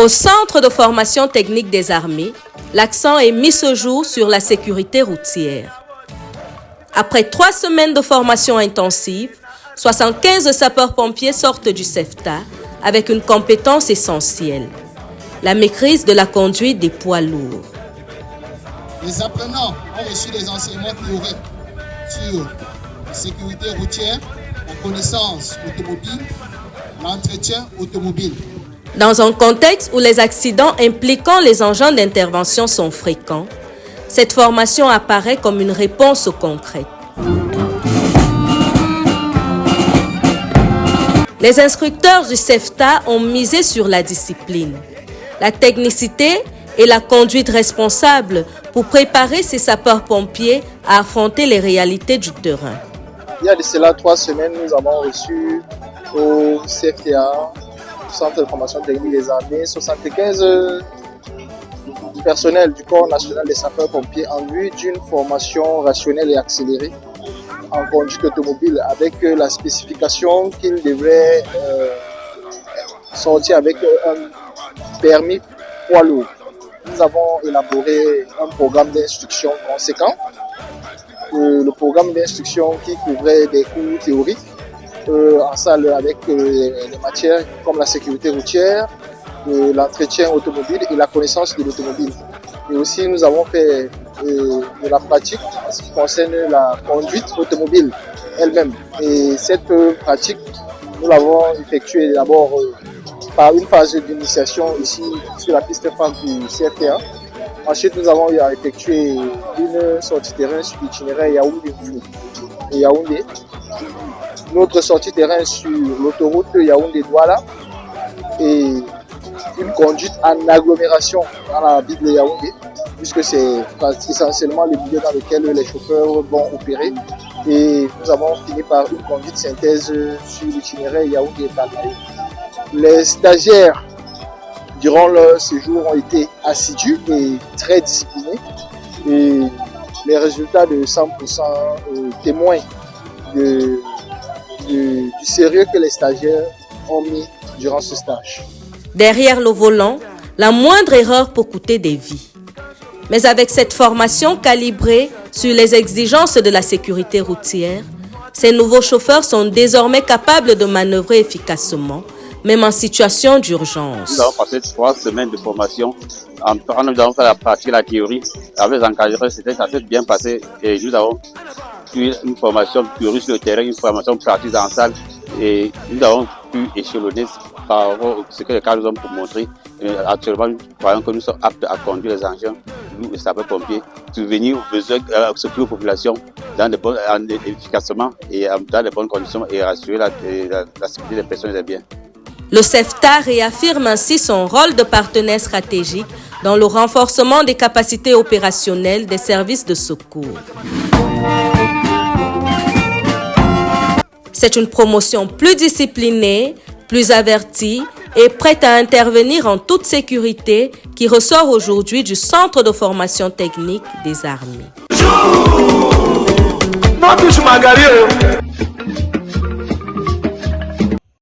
Au Centre de formation technique des armées, l'accent est mis ce jour sur la sécurité routière. Après 3 semaines de formation intensive, 75 sapeurs-pompiers sortent du CEFTA avec une compétence essentielle, la maîtrise de la conduite des poids lourds. Les apprenants ont reçu des enseignements théoriques sur la sécurité routière, la connaissance automobile, l'entretien automobile. Dans un contexte où les accidents impliquant les engins d'intervention sont fréquents, cette formation apparaît comme une réponse concrète. Les instructeurs du CEFTA ont misé sur la discipline, la technicité et la conduite responsable pour préparer ces sapeurs-pompiers à affronter les réalités du terrain. Il y a de cela 3 semaines, nous avons reçu au CFTA, Centre de formation technique des armées, 75 personnels du Corps national des sapeurs-pompiers en vue d'une formation rationnelle et accélérée en conduite automobile avec la spécification qu'ils devraient sortir avec un permis poids lourd. Nous avons élaboré un programme d'instruction conséquent. Le programme d'instruction qui couvrait des cours théoriques en salle avec les matières comme la sécurité routière, l'entretien automobile et la connaissance de l'automobile. Et aussi nous avons fait de la pratique en ce qui concerne la conduite automobile elle-même. Et cette pratique, nous l'avons effectuée d'abord par une phase d'initiation ici sur la piste phare du CFTA. Ensuite, nous avons effectué une sortie terrain sur l'itinéraire Yaoundé. Notre sortie terrain sur l'autoroute Yaoundé-Douala et une conduite en agglomération dans la ville de Yaoundé, puisque c'est essentiellement le milieu dans lequel les chauffeurs vont opérer. Et nous avons fini par une conduite synthèse sur l'itinéraire Yaoundé-Bagaï. Les stagiaires, durant leur séjour, ont été assidus et très disciplinés. Et les résultats de 100% témoignent du sérieux que les stagiaires ont mis durant ce stage. Derrière le volant, la moindre erreur peut coûter des vies. Mais avec cette formation calibrée sur les exigences de la sécurité routière, ces nouveaux chauffeurs sont désormais capables de manœuvrer efficacement, même en situation d'urgence. Nous avons passé 3 semaines de formation. Nous avons fait la pratique, la théorie. Avec les encadreurs, ça s'est bien passé. Et nous avons eu une formation théorique sur le terrain, une formation pratique en salle. Et nous avons pu échelonner par rapport à ce que les cadres nous ont montré. Actuellement, nous croyons que nous sommes aptes à conduire les engins, nous, les sapeurs-pompiers, subvenir aux besoins de la population efficacement et dans de bonnes conditions et assurer la sécurité des personnes et des biens. Le CEFTA réaffirme ainsi son rôle de partenaire stratégique dans le renforcement des capacités opérationnelles des services de secours. C'est une promotion plus disciplinée, plus avertie et prête à intervenir en toute sécurité qui ressort aujourd'hui du Centre de formation technique des armées.